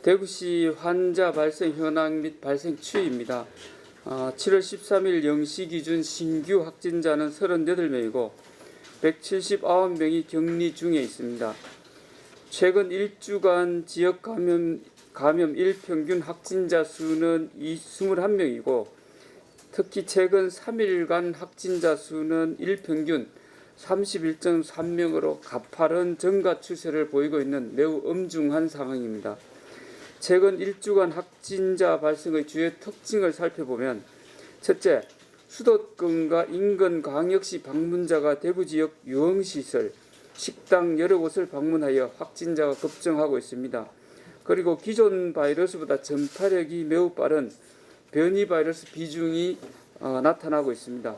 대구시 환자 발생 현황 및 발생 추이입니다. 7월 13일 0시 기준 신규 확진자는 38명이고 179명이 격리 중에 있습니다. 최근 1주간 지역 감염 일평균 확진자 수는 21명이고 특히 최근 3일간 확진자 수는 일평균 31.3명으로 가파른 증가 추세를 보이고 있는 매우 엄중한 상황입니다. 최근 1주간 확진자 발생의 주요 특징을 살펴보면 첫째, 수도권과 인근 광역시 방문자가 대구 지역 유흥시설, 식당 여러 곳을 방문하여 확진자가 급증하고 있습니다. 그리고 기존 바이러스보다 전파력이 매우 빠른 변이 바이러스 비중이 나타나고 있습니다.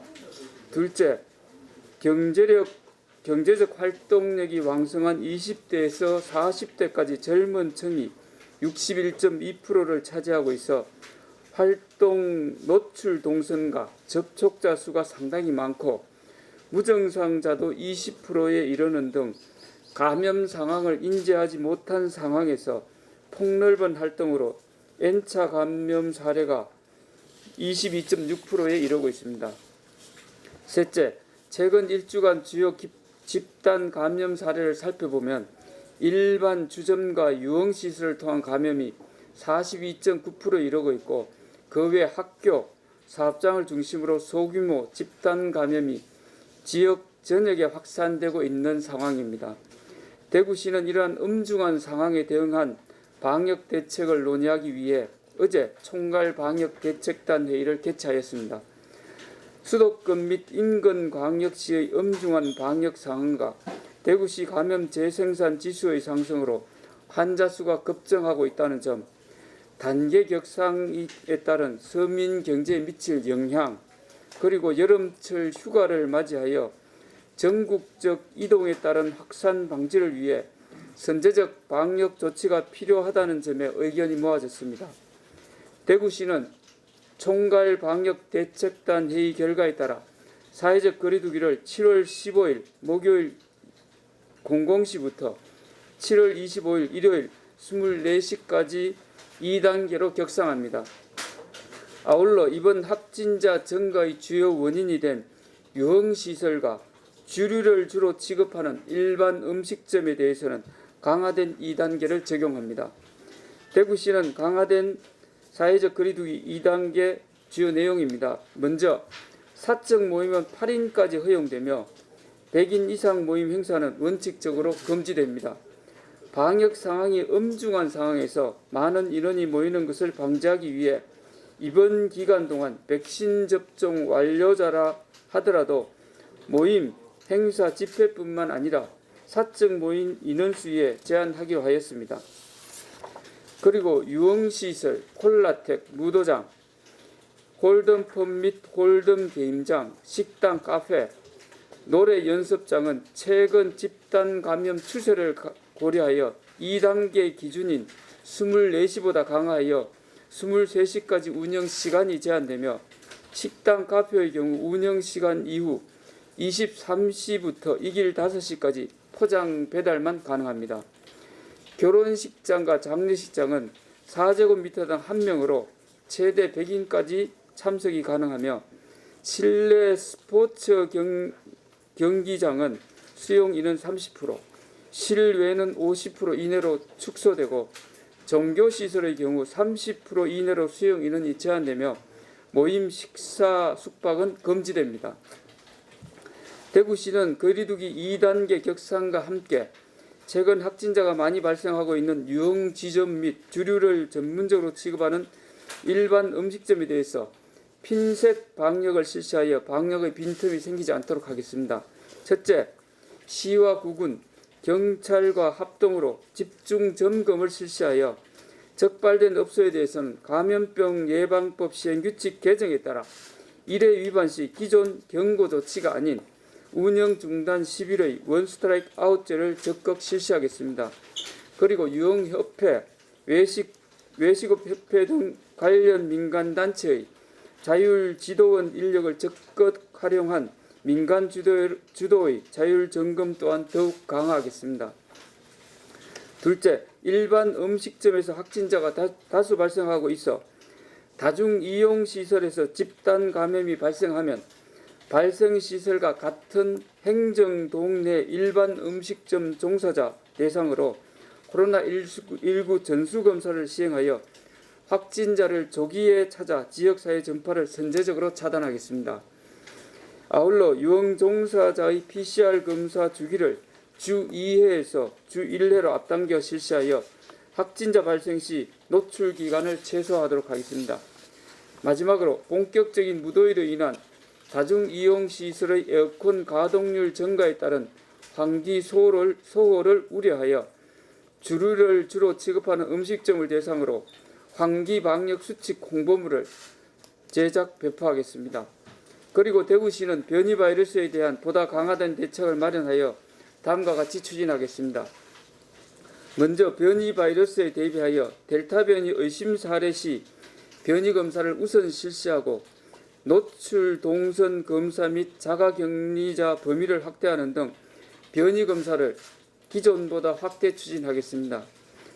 둘째, 경제적 활동력이 왕성한 20대에서 40대까지 젊은 층이 61.2%를 차지하고 있어 활동 노출 동선과 접촉자 수가 상당히 많고 무증상자도 20%에 이르는 등 감염 상황을 인지하지 못한 상황에서 폭넓은 활동으로 N차 감염 사례가 22.6%에 이르고 있습니다. 셋째, 최근 1주간 주요 집단 감염 사례를 살펴보면 일반 주점과 유흥시설을 통한 감염이 42.9%에 이르고 있고 그 외 학교, 사업장을 중심으로 소규모 집단 감염이 지역 전역에 확산되고 있는 상황입니다. 대구시는 이러한 엄중한 상황에 대응한 방역 대책을 논의하기 위해 어제 총괄 방역 대책단 회의를 개최하였습니다. 수도권 및 인근 광역시의 엄중한 방역 상황과 대구시 감염 재생산 지수의 상승으로 환자 수가 급증하고 있다는 점, 단계 격상에 따른 서민 경제에 미칠 영향, 그리고 여름철 휴가를 맞이하여 전국적 이동에 따른 확산 방지를 위해 선제적 방역 조치가 필요하다는 점에 의견이 모아졌습니다. 대구시는 총괄 방역 대책단 회의 결과에 따라 사회적 거리두기를 7월 15일 목요일 00시부터 7월 25일 일요일 24시까지 2단계로 격상합니다. 아울러 이번 확진자 증가의 주요 원인이 된 유흥시설과 주류를 주로 취급하는 일반 음식점에 대해서는 강화된 2단계를 적용합니다. 대구시는 강화된 사회적 거리두기 2단계 주요 내용입니다. 먼저 사적 모임은 8인까지 허용되며 100인 이상 모임 행사는 원칙적으로 금지됩니다. 방역 상황이 엄중한 상황에서 많은 인원이 모이는 것을 방지하기 위해 이번 기간 동안 백신 접종 완료자라 하더라도 모임, 행사, 집회뿐만 아니라 사적 모임 인원수에 제한하기로 하였습니다. 그리고 유흥시설, 콜라텍, 무도장, 홀덤펍 및 홀덤 게임장, 식당, 카페, 노래 연습장은 최근 집단 감염 추세를 고려하여 2단계 기준인 24시보다 강화하여 23시까지 운영 시간이 제한되며 식당, 카페의 경우 운영 시간 이후 23시부터 이길 5시까지 포장 배달만 가능합니다. 결혼식장과 장례식장은 4제곱미터당 1명으로 최대 100인까지 참석이 가능하며 실내 스포츠 경기장은 수용 인원 30%, 실외는 50% 이내로 축소되고 종교시설의 경우 30% 이내로 수용 인원이 제한되며 모임, 식사, 숙박은 금지됩니다. 대구시는 거리두기 2단계 격상과 함께 최근 확진자가 많이 발생하고 있는 유흥지점 및 주류를 전문적으로 취급하는 일반 음식점에 대해서 핀셋 방역을 실시하여 방역의 빈틈이 생기지 않도록 하겠습니다. 첫째, 시와 구군, 경찰과 합동으로 집중 점검을 실시하여 적발된 업소에 대해서는 감염병 예방법 시행규칙 개정에 따라 1회 위반 시 기존 경고 조치가 아닌 운영 중단 10일의 원스트라이크 아웃제를 적극 실시하겠습니다. 그리고 유흥협회, 외식업협회 등 관련 민간단체의 자율지도원 인력을 적극 활용한 민간 주도의 자율점검 또한 더욱 강화하겠습니다. 둘째, 일반 음식점에서 확진자가 다수 발생하고 있어 다중 이용 시설에서 집단 감염이 발생하면 발생 시설과 같은 행정 동네 일반 음식점 종사자 대상으로 코로나19 전수 검사를 시행하여 확진자를 조기에 찾아 지역사회 전파를 선제적으로 차단하겠습니다. 아울러 유흥 종사자의 PCR 검사 주기를 주 2회에서 주 1회로 앞당겨 실시하여 확진자 발생 시 노출 기간을 최소화하도록 하겠습니다. 마지막으로 본격적인 무더위로 인한 다중 이용 시설의 에어컨 가동률 증가에 따른 환기 소홀을 우려하여 주류를 주로 취급하는 음식점을 대상으로 환기 방역 수칙 홍보물을 제작 배포하겠습니다. 그리고 대구시는 변이 바이러스에 대한 보다 강화된 대책을 마련하여 다음과 같이 추진하겠습니다. 먼저 변이 바이러스에 대비하여 델타 변이 의심 사례 시 변이 검사를 우선 실시하고 노출 동선 검사 및 자가격리자 범위를 확대하는 등 변이 검사를 기존보다 확대 추진하겠습니다.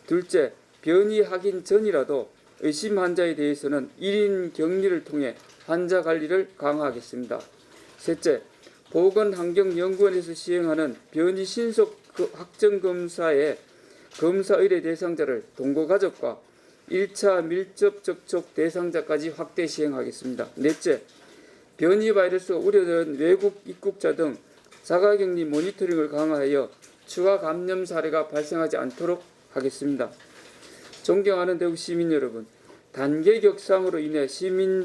둘째, 변이 확인 전이라도 의심 환자에 대해서는 1인 격리를 통해 환자 관리를 강화하겠습니다. 셋째, 보건환경연구원에서 시행하는 변이 신속 확정 검사의 검사 의뢰 대상자를 동거가족과 1차 밀접 접촉 대상자까지 확대 시행하겠습니다. 넷째, 변이 바이러스가 우려되는 외국 입국자 등 자가격리 모니터링을 강화하여 추가 감염 사례가 발생하지 않도록 하겠습니다. 존경하는 대구 시민 여러분, 단계 격상으로 인해 시민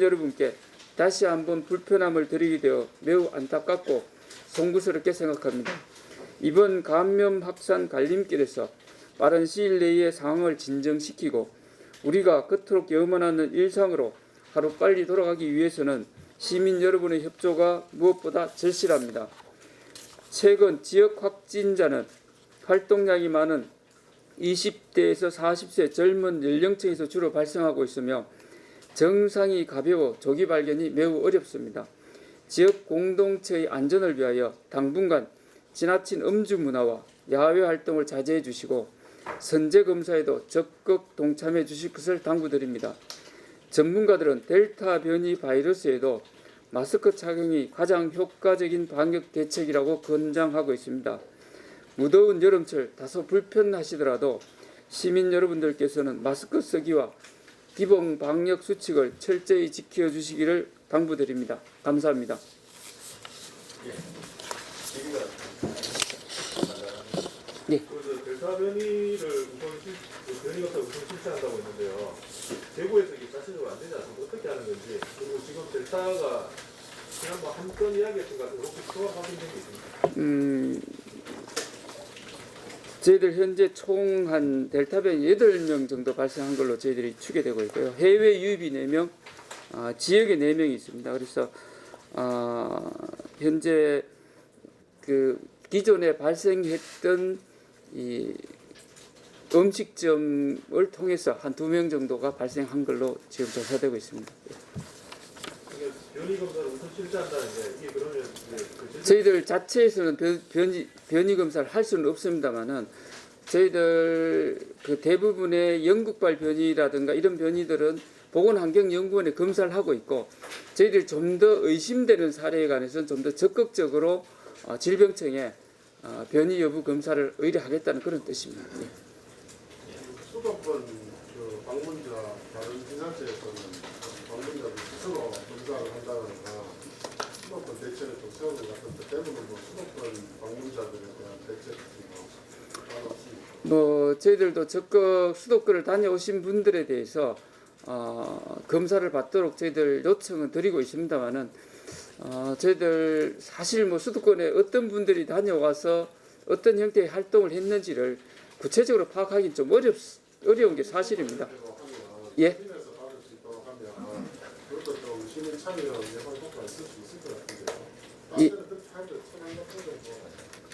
여러분께 다시 한번 불편함을 드리게 되어 매우 안타깝고 송구스럽게 생각합니다. 이번 감염 확산 갈림길에서 빠른 시일 내에 상황을 진정시키고 우리가 그토록 염원하는 일상으로 하루빨리 돌아가기 위해서는 시민 여러분의 협조가 무엇보다 절실합니다. 최근 지역 확진자는 활동량이 많은 20대에서 40세 젊은 연령층에서 주로 발생하고 있으며 증상이 가벼워 조기 발견이 매우 어렵습니다. 지역 공동체의 안전을 위하여 당분간 지나친 음주 문화와 야외 활동을 자제해 주시고 선제 검사에도 적극 동참해 주실 것을 당부드립니다. 전문가들은 델타 변이 바이러스에도 마스크 착용이 가장 효과적인 방역 대책이라고 권장하고 있습니다. 무더운 여름철 다소 불편하시더라도 시민 여러분들께서는 마스크 쓰기와 기본 방역 수칙을 철저히 지켜주시기를 당부드립니다. 감사합니다. 네. 델타 변이를 변이 검사를 우선 실시한다고 했는데요. 대구에서 이게 자체적으로 안 되지 않습니까? 어떻게 하는 건지, 그리고 지금 델타가 지난번 한 건 이야기했던 것 같은데 혹시 추가 확인된 게 있습니까? 저희들 현재 총 한 델타 변이 8명 정도 발생한 걸로 저희들이 추계되고 있고요. 해외 유입이 4명, 지역에 4명이 있습니다. 그래서 현재 그 기존에 발생했던 이 음식점을 통해서 한 2명 정도가 발생한 걸로 지금 조사되고 있습니다. 변이 검사를 우선 실시한다는데 이게 그러면 저희들 자체에서는 변이 검사를 할 수는 없습니다만은 저희들 그 대부분의 영국발 변이라든가 이런 변이들은 보건환경연구원에 검사를 하고 있고 저희들이 좀 더 의심되는 사례에 관해서는 좀 더 적극적으로 질병청에 변이 여부 검사를 의뢰하겠다는 그런 뜻입니다. 네. 수도권 그 방문자 다른 지자체에서는 방문자들 스스로 검사를 한다거나 수도권 대책을 좀 세우는 것 같은데 대부분 뭐 수도권 방문자들에 대한 대책이 뭐 저희들도 적극 수도권을 다녀오신 분들에 대해서 검사를 받도록 저희들 요청은 드리고 있습니다만은 저희들 사실 뭐 수도권에 어떤 분들이 다녀와서 어떤 형태의 활동을 했는지를 구체적으로 파악하기 좀 어려운 게 사실입니다. 예. 그것도 좀 시민 참여 예방 효과가 있을 수 있을 것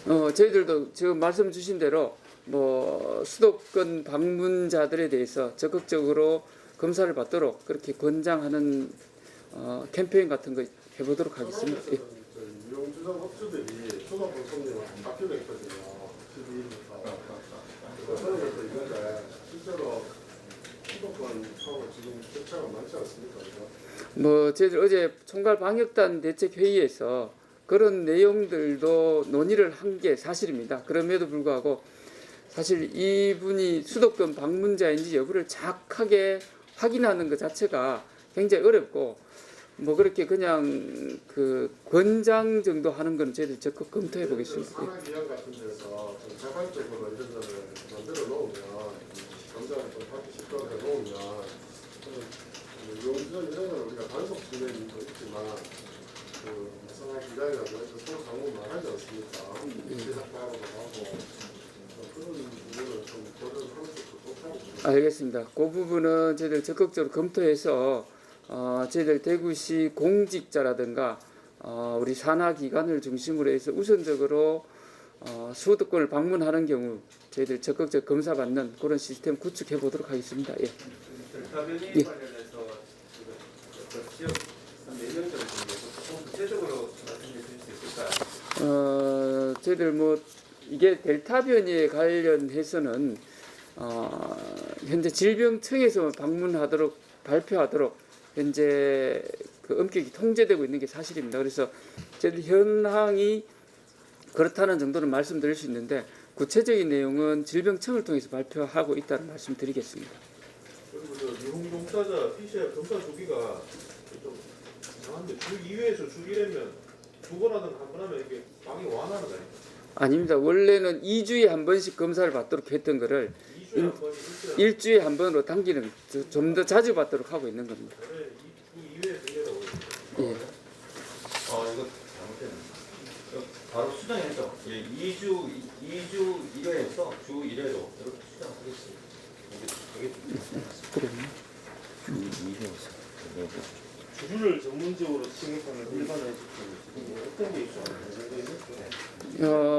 같은데요. 저희들도 지금 말씀 주신 대로 뭐 수도권 방문자들에 대해서 적극적으로 검사를 받도록 그렇게 권장하는 캠페인 같은 거 해보도록 하겠습니다. 예. 유흥주점 업주들이 수도권 손님을 안 받기로 했거든요. 그런 것도 있는데 실제로 수도권하고 지금 격차가 많지 않습니까? 그죠? 뭐 저희들 어제 총괄 방역단 대책 회의에서 그런 내용들도 논의를 한 게 사실입니다. 그럼에도 불구하고 사실 이분이 수도권 방문자인지 여부를 정확하게 확인하는 것 자체가 굉장히 어렵고 뭐 그렇게 그냥 그 권장 정도 하는 건 저희들 적극 검토해 보겠습니다. 산하기관 같은 데서 좀 자발적으로 이런 거를 만들어 놓으면 감자를 좀 받기 쉽도록 해 놓으면 이런 걸 우리가 단속 진행도 있지만 그 산하기관이라고 해서 서로 방문 말하지 않습니까? 제작하라고 하고 그런 부분을 좀 고려를 하는 것도 좋다고 봅니다. 알겠습니다. 그 부분은 저희들 적극적으로 검토해서 저희들 대구시 공직자라든가 우리 산하기관을 중심으로 해서 우선적으로 수도권을 방문하는 경우 저희들 적극적 검사받는 그런 시스템 구축해 보도록 하겠습니다. 예. 델타 변이 예. 관련해서 그 지역 내년도를 준비해서 조금 구체적으로 말씀해 주실 수 있을까요? 저희들 뭐 이게 델타 변이에 관련해서는 현재 질병청에서 방문하도록 발표하도록 현재 그 엄격히 통제되고 있는 게 사실입니다. 그래서 저희들 현황이 그렇다는 정도는 말씀드릴 수 있는데 구체적인 내용은 질병청을 통해서 발표하고 있다는 말씀드리겠습니다. 그리고 저 유흥종사자 PCR 검사 주기가 좀 이상한데 주 2회에서 주 1회면 두 번 하든 한 번 하면 이게 방이 완화는 아닙니까? 아닙니다. 원래는 2주에 한 번씩 검사를 받도록 했던 거를 2주에 한 번이 일주일에 한 번으로 당기는 좀 더 자주 받도록 하고 있는 겁니다. 전에 주 2회 등계라고 예. 이거 잘못했네. 바로 수정해서 2주 1회에서 주 1회로 이렇게 수정하겠습니다. 이게 주 2회에서. 주류를 전문적으로 취급하는 일반 음식점은 어떤 게 있죠?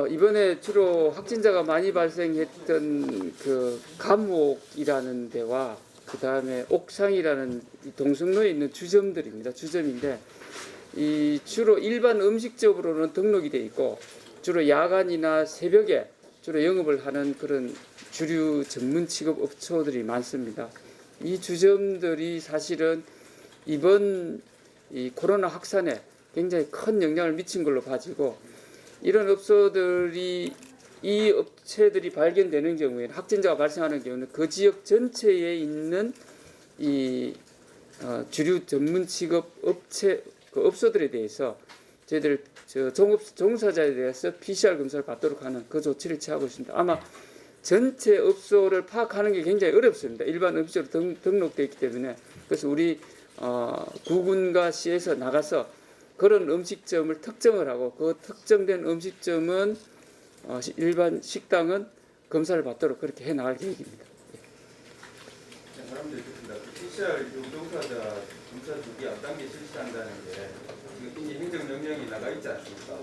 이번에 주로 확진자가 많이 발생했던 그 감옥이라는 데와 그 다음에 옥상이라는 동성로에 있는 주점들입니다. 주점인데 이 주로 일반 음식점으로는 등록이 돼 있고 주로 야간이나 새벽에 주로 영업을 하는 그런 주류 전문 취급 업소들이 많습니다. 이 주점들이 사실은 이번 이 코로나 확산에 굉장히 큰 영향을 미친 걸로 봐지고 이런 업소들이 이 업체들이 발견되는 경우에는 확진자가 발생하는 경우는 그 지역 전체에 있는 이 주류 전문 취급 업체 그 업소들에 대해서 저희들 종사자에 대해서 PCR 검사를 받도록 하는 그 조치를 취하고 있습니다. 아마 전체 업소를 파악하는 게 굉장히 어렵습니다. 일반 음식으로 등록되어 있기 때문에 그래서 우리 구군과 시에서 나가서 그런 음식점을 특정을 하고 그 특정된 음식점은 일반 식당은 검사를 받도록 그렇게 해 나갈 계획입니다. 사람들이 듣습니다. PCR 유흥종사자 검사 주기 앞당겨 실시한다는 게 지금 이미 행정명령이 나가 있지 않습니까?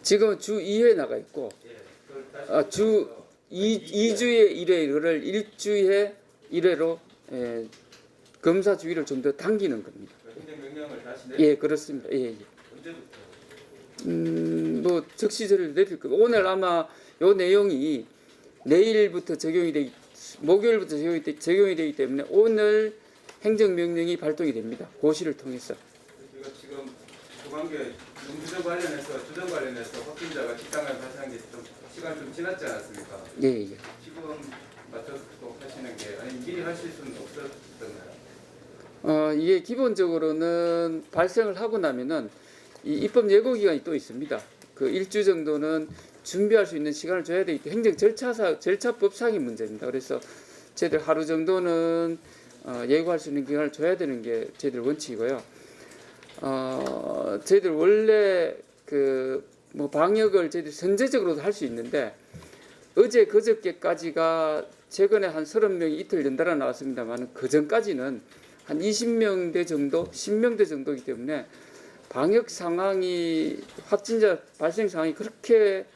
지금은 주 2회 나가 있고 예. 그걸 다시 주 2주에 1회를 일주에 1회로 검사 주기를 좀 더 당기는 겁니다. 행정명령을 다시 예, 그렇습니다. 예. 언제부터? 뭐 적시절을 내릴 거고 오늘 아마 요 내용이 내일부터 목요일부터 적용이 되기 때문에 오늘 행정명령이 발동이 됩니다. 고시를 통해서. 우리가 지금 조관계 주점 관련해서 확진자가 직장을 발생한 게 좀 시간 좀 지났지 않았습니까? 예. 지금 맞춰서 또 하시는 게 아니 미리 하실 수는 없었나요? 이게 기본적으로는 발생을 하고 나면은 이 입법 예고 기간이 또 있습니다. 그 일주 정도는 준비할 수 있는 시간을 줘야 되기 때문에 행정 절차법상의 문제입니다. 그래서 저희들 하루 정도는 예고할 수 있는 기간을 줘야 되는 게 저희들 원칙이고요. 저희들 원래 그 뭐 방역을 저희들 선제적으로도 할 수 있는데 어제 그저께까지가 최근에 한 30명이 이틀 연달아 나왔습니다만 그 전까지는 한 20명대 정도, 10명대 정도이기 때문에 방역 상황이 확진자 발생 상황이 그렇게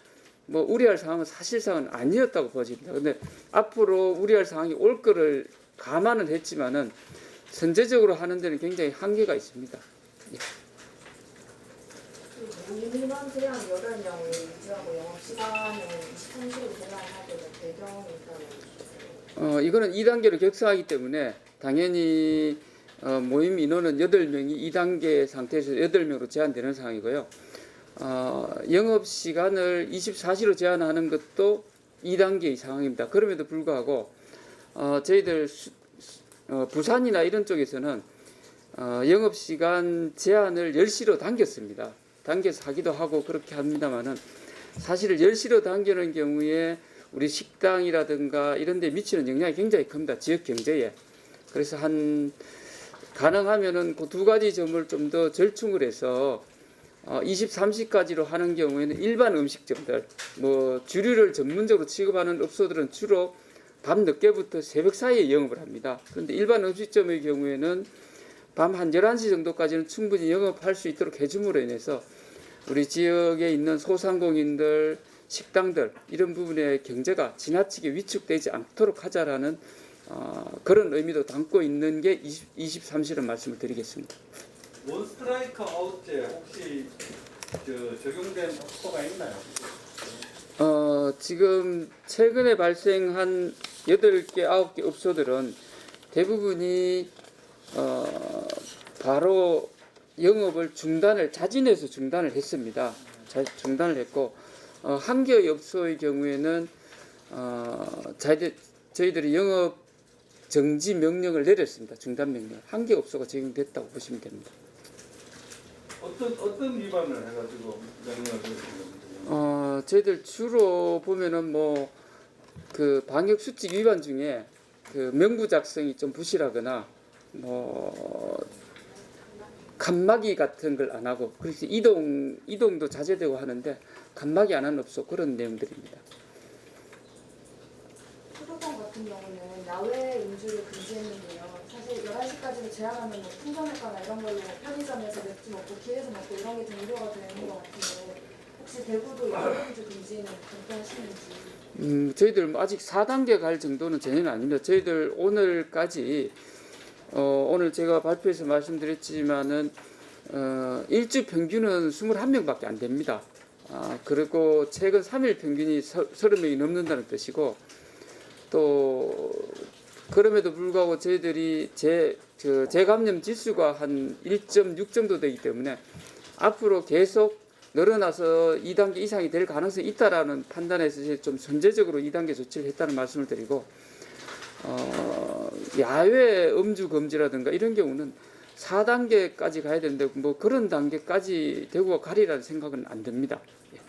뭐 우려할 상황은 사실상은 아니었다고 보집니다. 그런데 앞으로 우려할 상황이 올 거를 감안은 했지만은 선제적으로 하는 데는 굉장히 한계가 있습니다. 예. 민원 제한 8명을 유지하고 영업 시간은 23시로 제한하게 된 배경이 있다고. 이거는 2단계로 격상하기 때문에 당연히 모임 인원은 8명이 2단계 상태에서 8명으로 제한되는 상황이고요. 영업 시간을 24시로 제한하는 것도 2단계의 상황입니다. 그럼에도 불구하고 저희들 부산이나 이런 쪽에서는 영업 시간 제한을 10시로 당겼습니다. 당겨서 하기도 하고 그렇게 합니다만은 사실 10시로 당기는 경우에 우리 식당이라든가 이런 데 미치는 영향이 굉장히 큽니다. 지역 경제에. 그래서 가능하면은 그 두 가지 점을 좀 더 절충을 해서 23시까지로 하는 경우에는 일반 음식점들, 뭐 주류를 전문적으로 취급하는 업소들은 주로 밤 늦게부터 새벽 사이에 영업을 합니다. 그런데 일반 음식점의 경우에는 밤 한 11시 정도까지는 충분히 영업할 수 있도록 해줌으로 인해서 우리 지역에 있는 소상공인들, 식당들 이런 부분의 경제가 지나치게 위축되지 않도록 하자라는 그런 의미도 담고 있는 게 23시라는 말씀을 드리겠습니다. 원 스트라이크 아웃제 혹시 적용된 업소가 있나요? 지금 최근에 발생한 8개, 9개 업소들은 대부분이 바로 영업을 자진해서 중단을 했습니다. 중단을 했고 한 개의 업소의 경우에는 저희들이 영업 정지 명령을 내렸습니다. 중단 명령. 한 개 업소가 적용됐다고 보시면 됩니다. 어떤 위반을 해가지고 명령을 내렸습니까? 저희들 주로 보면은 그 방역 수칙 위반 중에 그 명부 작성이 좀 부실하거나 칸막이 같은 걸 안 하고 그래서 이동도 자제되고 하는데 칸막이 안 하는 업소 그런 내용들입니다. 수도권 같은 경우는 야외 음주를 금지했는데요. 사실 11시까지는 제한하면 풍선효과나 이런 걸로 편의점에서 맥주 먹고 길에서 먹고 이런 게 좀 우려가 되는 것 같은데 혹시 대구도 야외 음주 금지는 검토하시는지? 저희들 아직 4단계 갈 정도는 전혀 아닙니다. 저희들 오늘까지 오늘 제가 발표에서 말씀드렸지만은 일주 평균은 21명밖에 안 됩니다. 그리고 최근 3일 평균이 30명이 넘는다는 뜻이고 또 그럼에도 불구하고 저희들이 재감염 지수가 한 1.6 정도 되기 때문에 앞으로 계속 늘어나서 2단계 이상이 될 가능성이 있다라는 판단에서 좀 선제적으로 2단계 조치를 했다는 말씀을 드리고 야외 음주 금지라든가 이런 경우는 4단계까지 가야 되는데 그런 단계까지 대구가 가리라는 생각은 안 듭니다. 예.